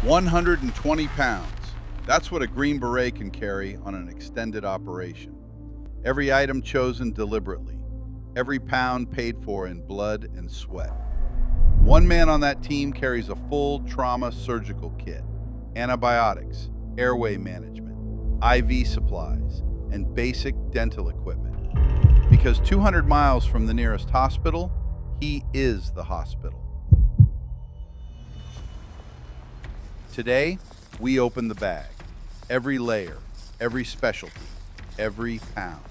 120 pounds. That's what a Green Beret can carry on an extended operation. Every item chosen deliberately. Every pound paid for in blood and sweat. One man on that team carries a full trauma surgical kit, antibiotics, airway management, IV supplies, and basic dental equipment. Because 200 miles from the nearest hospital, he is the hospital. Today, we open the bag. Every layer, every specialty, every pound.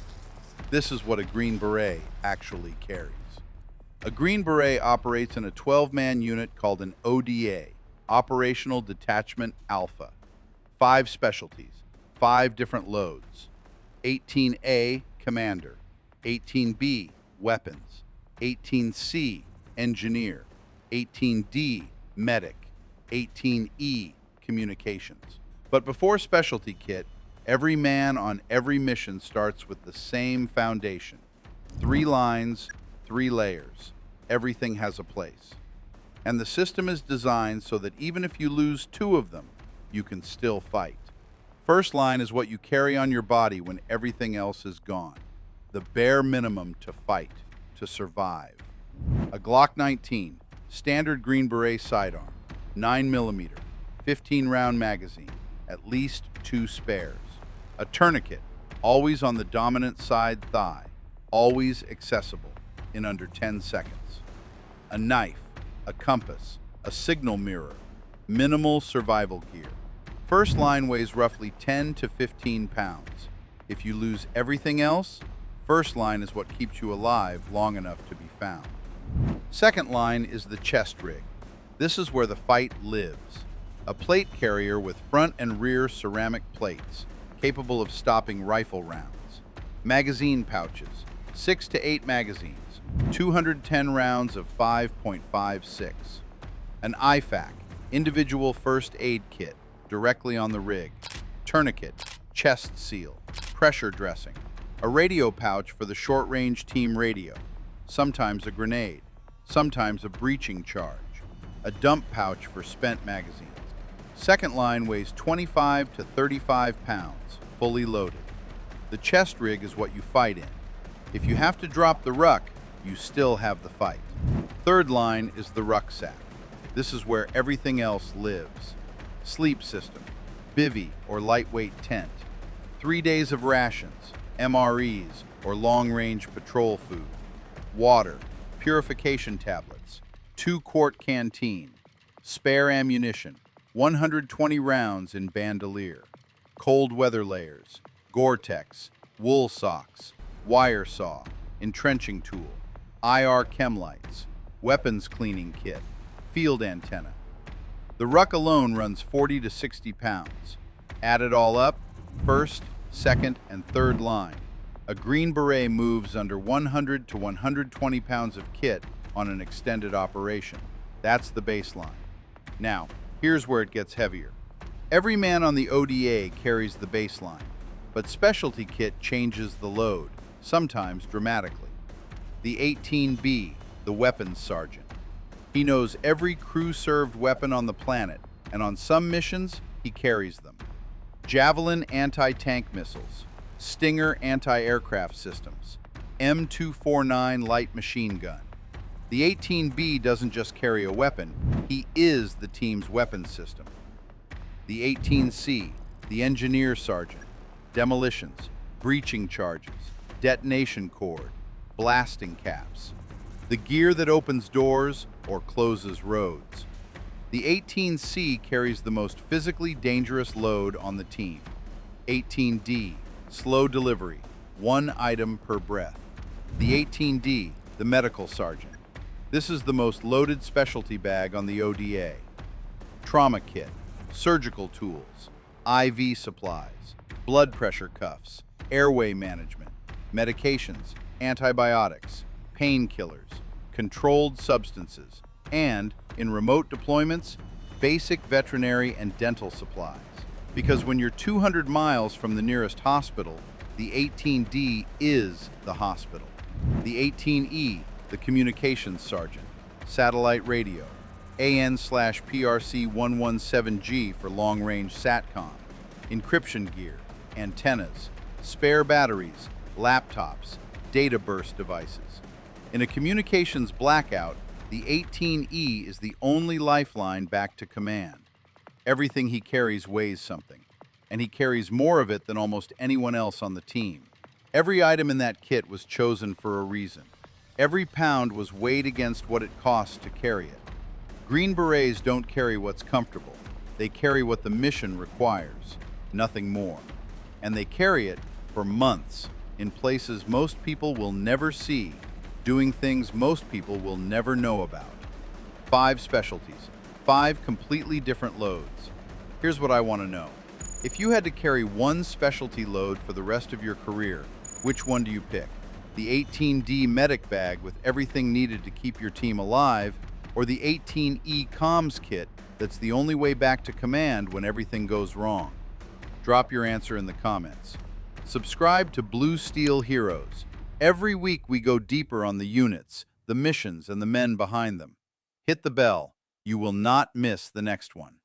This is what a Green Beret actually carries. A Green Beret operates in a 12-man unit called an ODA, Operational Detachment-Alpha. 5 specialties, 5 different loads. 18A, Commander. 18B, Weapons. 18C, Engineer. 18D, Medic. 18E, Communications. But before specialty kit, every man on every mission starts with the same foundation. 3 lines, 3 layers. Everything has a place. And the system is designed so that even if you lose 2 of them, you can still fight. First line is what you carry on your body when everything else is gone. The bare minimum to fight, to survive. A Glock 19, standard Green Beret sidearm, 9mm, 15-round magazine, at least 2 spares. A tourniquet, always on the dominant side thigh, always accessible, in under 10 seconds. A knife, a compass, a signal mirror, minimal survival gear. First line weighs roughly 10 to 15 pounds. If you lose everything else, first line is what keeps you alive long enough to be found. Second line is the chest rig. This is where the fight lives. A plate carrier with front and rear ceramic plates, capable of stopping rifle rounds. Magazine pouches, 6 to 8 magazines, 210 rounds of 5.56. An IFAK, individual first aid kit, directly on the rig. Tourniquet, chest seal, pressure dressing. A radio pouch for the short-range team radio. Sometimes a grenade, sometimes a breaching charge. A dump pouch for spent magazines. Second line weighs 25 to 35 pounds, fully loaded. The chest rig is what you fight in. If you have to drop the ruck, you still have the fight. Third line is the rucksack. This is where everything else lives. Sleep system, bivvy or lightweight tent. 3 days of rations, MREs or long-range patrol food. Water, purification tablets, 2-quart canteen. Spare ammunition, 120 rounds in bandolier. Cold weather layers, Gore-Tex, wool socks, wire saw, entrenching tool, IR chem lights, weapons cleaning kit, field antenna. The ruck alone runs 40 to 60 pounds. Add it all up, first, second, and third line. A Green Beret moves under 100 to 120 pounds of kit on an extended operation. That's the baseline. Now, here's where it gets heavier. Every man on the ODA carries the baseline, but specialty kit changes the load, sometimes dramatically. The 18B, the weapons sergeant. He knows every crew-served weapon on the planet, and on some missions, he carries them. Javelin anti-tank missiles, Stinger anti-aircraft systems, M249 light machine gun. The 18B doesn't just carry a weapon, he is the team's weapons system. The 18C, the engineer sergeant, demolitions, breaching charges, detonation cord, blasting caps. The gear that opens doors or closes roads. The 18C carries the most physically dangerous load on the team. 18D, slow delivery, 1 item per breath. The 18D, the medical sergeant. This is the most loaded specialty bag on the ODA. Trauma kit, surgical tools, IV supplies, blood pressure cuffs, airway management, medications, antibiotics, painkillers, controlled substances, and, in remote deployments, basic veterinary and dental supplies. Because when you're 200 miles from the nearest hospital, the 18D is the hospital. The 18E, the communications sergeant, satellite radio, AN/PRC-117G for long-range Satcom, encryption gear, antennas, spare batteries, laptops, data burst devices. In a communications blackout, the 18E is the only lifeline back to command. Everything he carries weighs something, and he carries more of it than almost anyone else on the team. Every item in that kit was chosen for a reason. Every pound was weighed against what it costs to carry it. Green Berets don't carry what's comfortable. They carry what the mission requires, nothing more. And they carry it for months, in places most people will never see, doing things most people will never know about. 5 specialties, 5 completely different loads. Here's what I want to know. If you had to carry one specialty load for the rest of your career, which one do you pick? The 18D medic bag with everything needed to keep your team alive, or the 18E comms kit that's the only way back to command when everything goes wrong? Drop your answer in the comments. Subscribe to Blue Steel Heroes. Every week we go deeper on the units, the missions, and the men behind them. Hit the bell. You will not miss the next one.